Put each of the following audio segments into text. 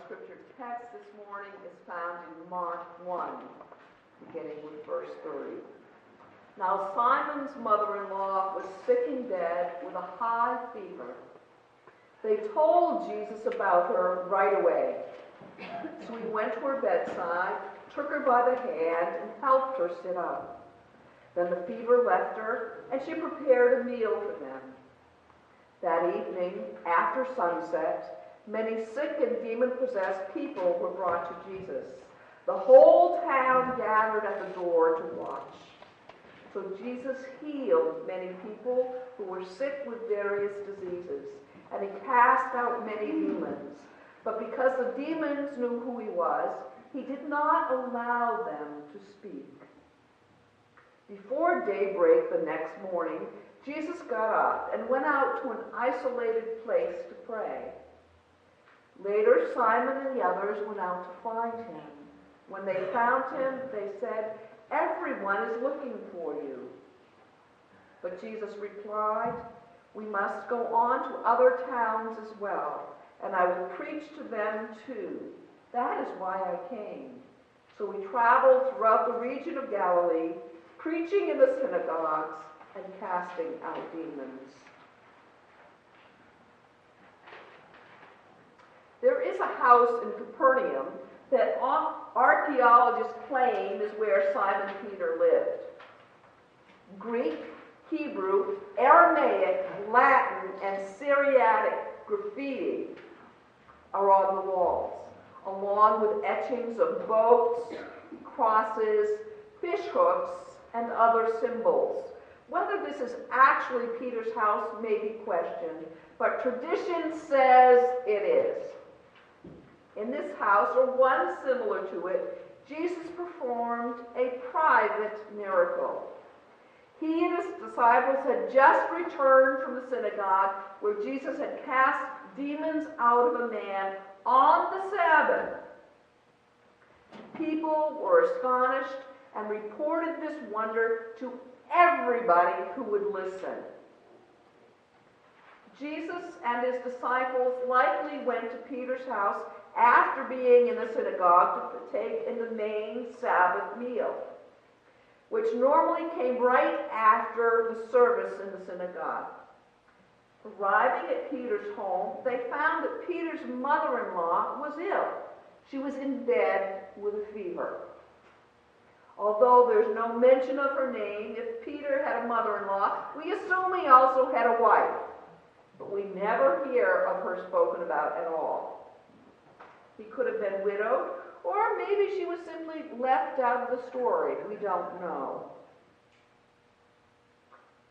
scripture text this morning is found in Mark 1, beginning with verse 30. Now Simon's mother-in-law was sick in bed with a high fever. They told Jesus about her right away. So he went to her bedside, took her by the hand, and helped her sit up. Then the fever left her, and she prepared a meal for them. That evening, after sunset, many sick and demon-possessed people were brought to Jesus. The whole town gathered at the door to watch. So Jesus healed many people who were sick with various diseases, and he cast out many demons. But because the demons knew who he was, he did not allow them to speak. Before daybreak the next morning, Jesus got up and went out to an isolated place to pray. Later, Simon and the others went out to find him. When they found him, they said, "Everyone is looking for you." But Jesus replied, "We must go on to other towns as well, and I will preach to them too. That is why I came." So he traveled throughout the region of Galilee, preaching in the synagogues and casting out demons. There is a house in Capernaum that archaeologists claim is where Simon Peter lived. Greek, Hebrew, Aramaic, Latin, and Syriac graffiti are on the walls, along with etchings of boats, crosses, fish hooks, and other symbols. Whether this is actually Peter's house may be questioned, but tradition says it is. In this house, or one similar to it, Jesus performed a private miracle. He and his disciples had just returned from the synagogue where Jesus had cast demons out of a man on the Sabbath. People were astonished and reported this wonder to everybody who would listen. Jesus and his disciples likely went to Peter's house after being in the synagogue to partake in the main Sabbath meal, which normally came right after the service in the synagogue. Arriving at Peter's home, they found that Peter's mother-in-law was ill. She was in bed with a fever. Although there's no mention of her name, if Peter had a mother-in-law, we assume he also had a wife. But we never hear of her spoken about at all. He could have been widowed, or maybe she was simply left out of the story. We don't know.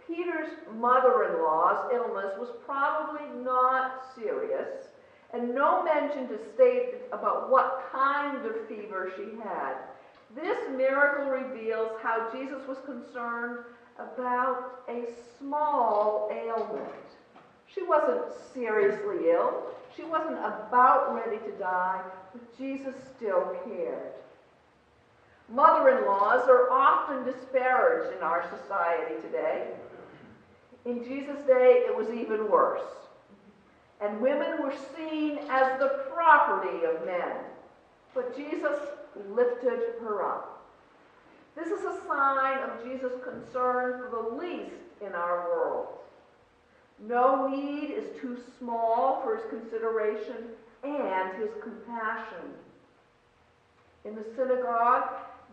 Peter's mother-in-law's illness was probably not serious, and no mention is stated about what kind of fever she had. This miracle reveals how Jesus was concerned about a small ailment. She wasn't seriously ill. She wasn't about ready to die, but Jesus still cared. Mother-in-laws are often disparaged in our society today. In Jesus' day, it was even worse. And women were seen as the property of men. But Jesus lifted her up. This is a sign of Jesus' concern for the least in our world. No need is too small for his consideration and his compassion. In the synagogue,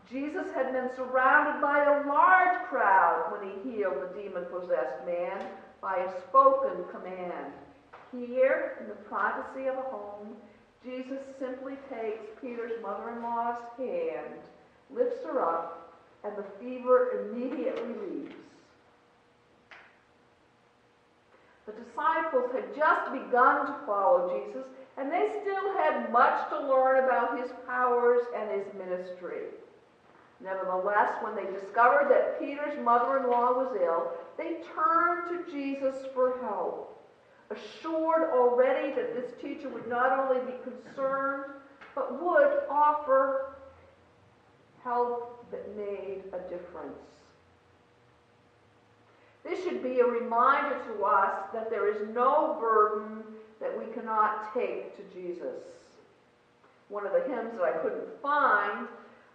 Jesus had been surrounded by a large crowd when he healed the demon-possessed man by a spoken command. Here, in the privacy of a home, Jesus simply takes Peter's mother-in-law's hand, lifts her up, and the fever immediately leaves. The disciples had just begun to follow Jesus, and they still had much to learn about his powers and his ministry. Nevertheless, when they discovered that Peter's mother-in-law was ill, they turned to Jesus for help, assured already that this teacher would not only be concerned, but would offer help that made a difference. This should be a reminder to us that there is no burden that we cannot take to Jesus. One of the hymns that I couldn't find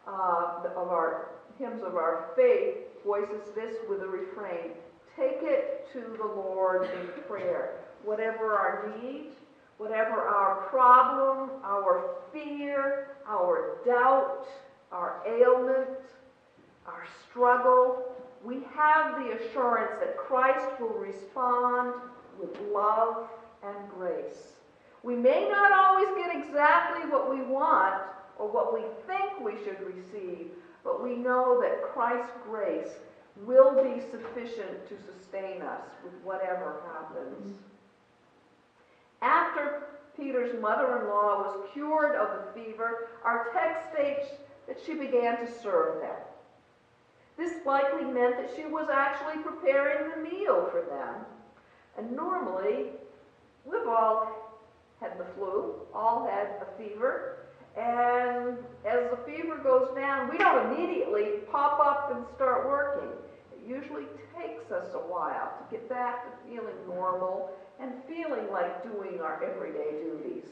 of our hymns of our faith voices this with a refrain: take it to the Lord in prayer. Whatever our need, whatever our problem, our fear, our doubt, our ailment, our struggle, we have the assurance that Christ will respond with love and grace. We may not always get exactly what we want or what we think we should receive, but we know that Christ's grace will be sufficient to sustain us with whatever happens. After Peter's mother-in-law was cured of the fever, our text states that she began to serve them. This likely meant that she was actually preparing the meal for them. And normally, we've all had the flu, all had a fever, and as the fever goes down, we don't immediately pop up and start working. It usually takes us a while to get back to feeling normal and feeling like doing our everyday duties.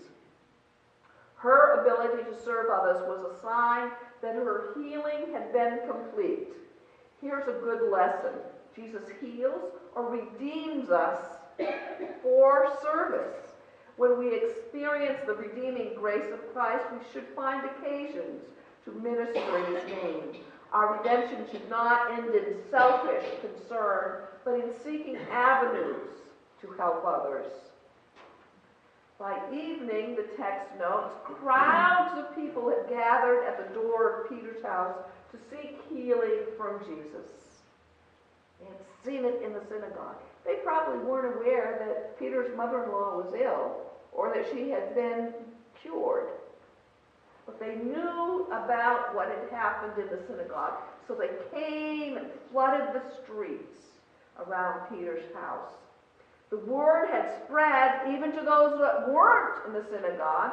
Her ability to serve others was a sign that her healing had been complete. Here's a good lesson. Jesus heals or redeems us for service. When we experience the redeeming grace of Christ, we should find occasions to minister in His name. Our redemption should not end in selfish concern, but in seeking avenues to help others. By evening, the text notes, crowds of people had gathered at the door of Peter's house to seek healing from Jesus. They had seen it in the synagogue. They probably weren't aware that Peter's mother-in-law was ill or that she had been cured. But they knew about what had happened in the synagogue, so they came and flooded the streets around Peter's house. The word had spread even to those that weren't in the synagogue,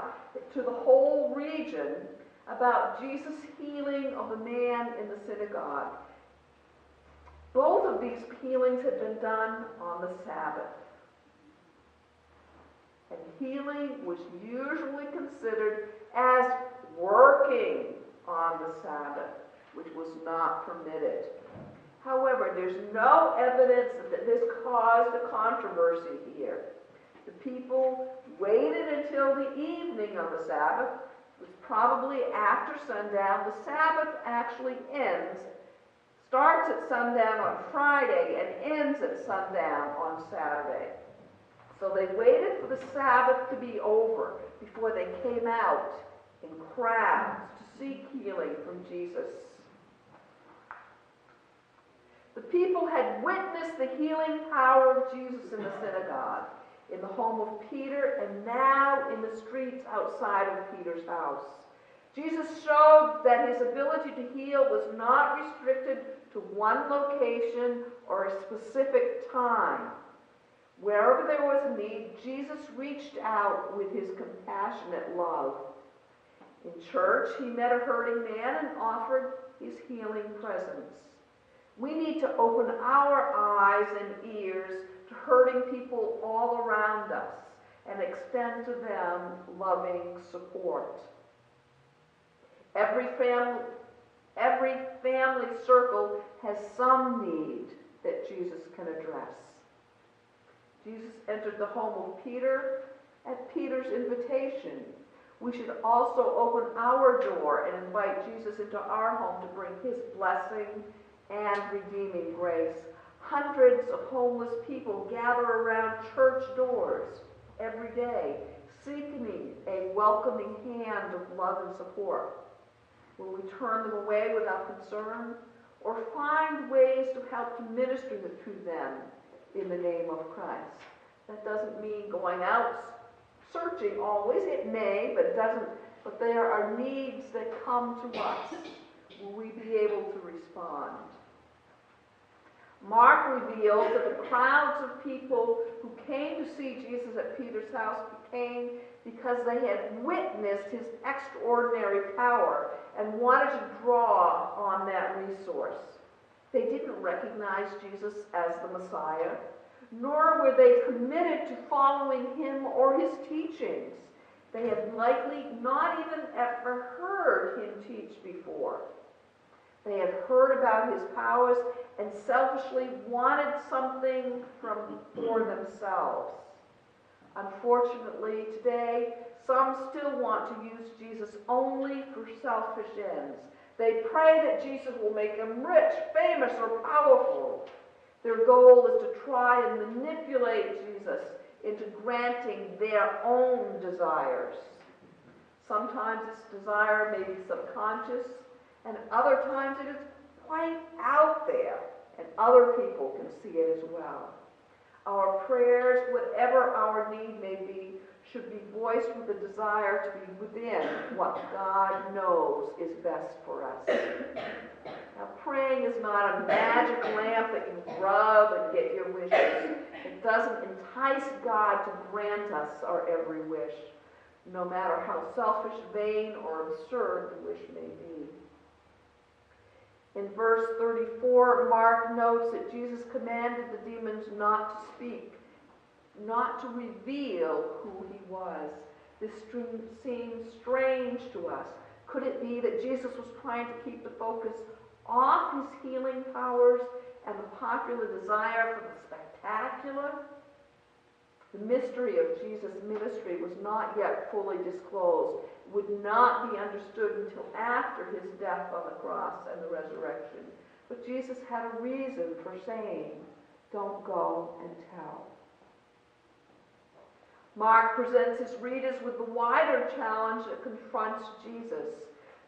to the whole region, about Jesus' healing of the man in the synagogue. Both of these healings had been done on the Sabbath. And healing was usually considered as working on the Sabbath, which was not permitted. However, there's no evidence that this caused a controversy here. The people waited until the evening of the Sabbath. It was probably after sundown. The Sabbath actually starts at sundown on Friday and ends at sundown on Saturday. So they waited for the Sabbath to be over before they came out in crowds to seek healing from Jesus. The people had witnessed the healing power of Jesus in the synagogue, in the home of Peter, and now in the streets outside of Peter's house. Jesus showed that his ability to heal was not restricted to one location or a specific time. Wherever there was a need, Jesus reached out with his compassionate love. In church, he met a hurting man and offered his healing presence. We need to open our eyes and ears to hurting people all around us and extend to them loving support. Every family circle has some need that Jesus can address. Jesus entered the home of Peter at Peter's invitation. We should also open our door and invite Jesus into our home to bring his blessing and redeeming grace. Hundreds of homeless people gather around church doors every day, seeking a welcoming hand of love and support. Will we turn them away without concern, or find ways to help to minister to them in the name of Christ? That doesn't mean going out searching always. It may, but it doesn't. But there are needs that come to us. Will we be able to respond? Mark reveals that the crowds of people who came to see Jesus at Peter's house came because they had witnessed his extraordinary power and wanted to draw on that resource. They didn't recognize Jesus as the Messiah, nor were they committed to following him or his teachings. They had likely not even ever heard him teach before. They had heard about his powers and selfishly wanted something for themselves. Unfortunately, today, some still want to use Jesus only for selfish ends. They pray that Jesus will make them rich, famous, or powerful. Their goal is to try and manipulate Jesus into granting their own desires. Sometimes this desire may be subconscious, and other times it is quite out there, and other people can see it as well. Our prayers, whatever our need may be, should be voiced with the desire to be within what God knows is best for us. Now, praying is not a magic lamp that you rub and get your wishes. It doesn't entice God to grant us our every wish, no matter how selfish, vain, or absurd the wish may be. In verse 34, Mark notes that Jesus commanded the demons not to speak, not to reveal who he was. This seems strange to us. Could it be that Jesus was trying to keep the focus off his healing powers and the popular desire for the spectacular? The mystery of Jesus' ministry was not yet fully disclosed, would not be understood until after his death on the cross and the resurrection. But Jesus had a reason for saying, "Don't go and tell." Mark presents his readers with the wider challenge that confronts Jesus.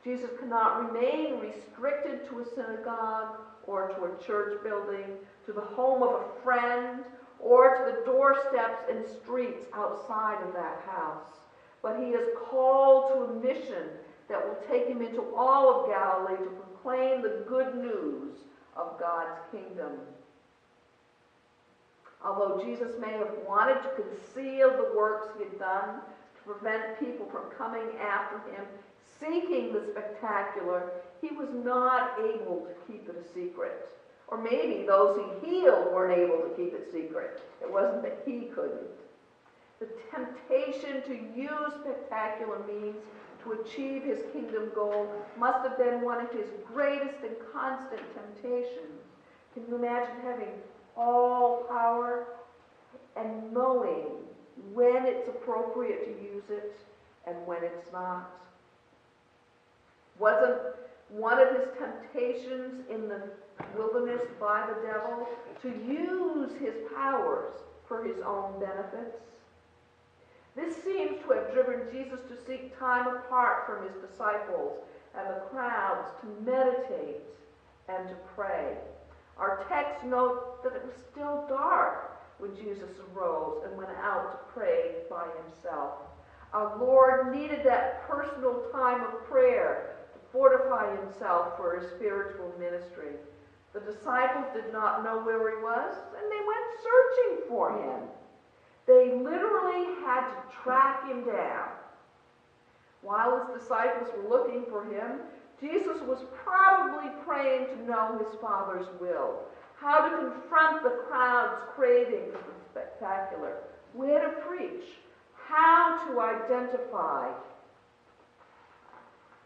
Jesus cannot remain restricted to a synagogue or to a church building, to the home of a friend, or to the doorsteps and streets outside of that house. But he is called to a mission that will take him into all of Galilee to proclaim the good news of God's kingdom. Although Jesus may have wanted to conceal the works he had done to prevent people from coming after him, seeking the spectacular, he was not able to keep it a secret. Or maybe those he healed weren't able to keep it secret. It wasn't that he couldn't. The temptation to use spectacular means to achieve his kingdom goal must have been one of his greatest and constant temptations. Can you imagine having all power and knowing when it's appropriate to use it and when it's not? Wasn't one of his temptations in the wilderness by the devil to use his powers for his own benefits? This seems to have driven Jesus to seek time apart from his disciples and the crowds to meditate and to pray. Our text notes that it was still dark when Jesus arose and went out to pray by himself. Our Lord needed that personal time of prayer to fortify himself for his spiritual ministry. The disciples did not know where he was, and they went searching for him. They literally had to track him down. While his disciples were looking for him, Jesus was probably praying to know his Father's will, how to confront the crowd's craving for the spectacular, where to preach, how to identify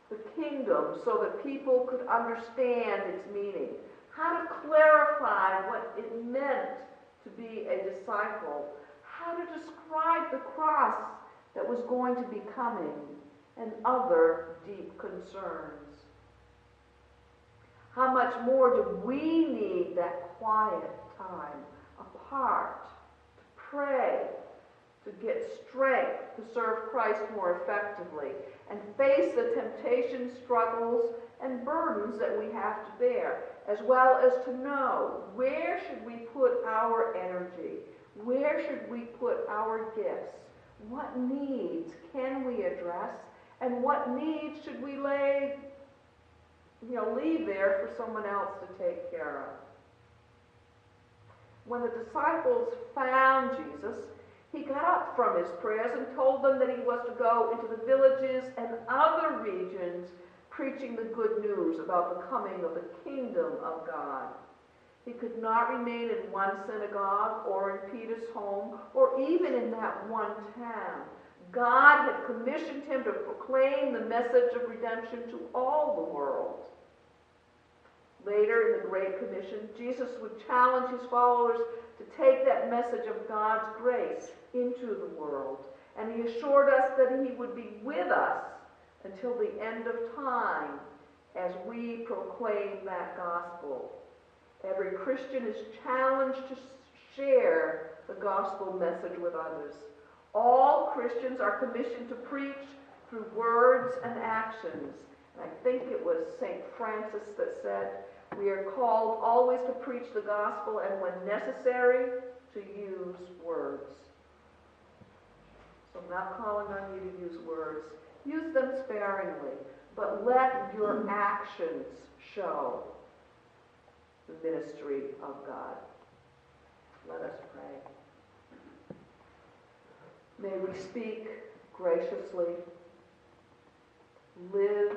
the kingdom so that people could understand its meaning, how to clarify what it meant to be a disciple, how to describe the cross that was going to be coming, and other deep concerns. How much more do we need that quiet time apart to pray, to get strength to serve Christ more effectively and face the temptations, struggles, and burdens that we have to bear, as well as to know where should we put our energy, where should we put our gifts, what needs can we address, and what needs should we leave there for someone else to take care of. When the disciples found Jesus, he got up from his prayers and told them that he was to go into the villages and other regions preaching the good news about the coming of the kingdom of God. He could not remain in one synagogue or in Peter's home or even in that one town. God had commissioned him to proclaim the message of redemption to all the world. Later in the Great Commission, Jesus would challenge his followers to take that message of God's grace into the world. And he assured us that he would be with us until the end of time as we proclaim that gospel. Every Christian is challenged to share the gospel message with others. All Christians are commissioned to preach through words and actions. And I think it was St. Francis that said, we are called always to preach the gospel and when necessary, to use words. So I'm not calling on you to use words. Use them sparingly, but let your actions show the ministry of God. Let us pray. May we speak graciously, live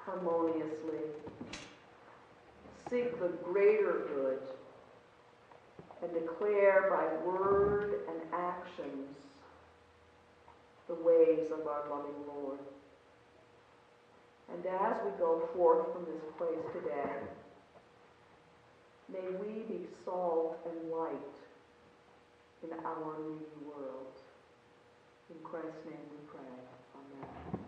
harmoniously, seek the greater good, and declare by word and actions the ways of our loving Lord. And as we go forth from this place today, may we be salt and light in our needy world. In Christ's name we pray. Amen.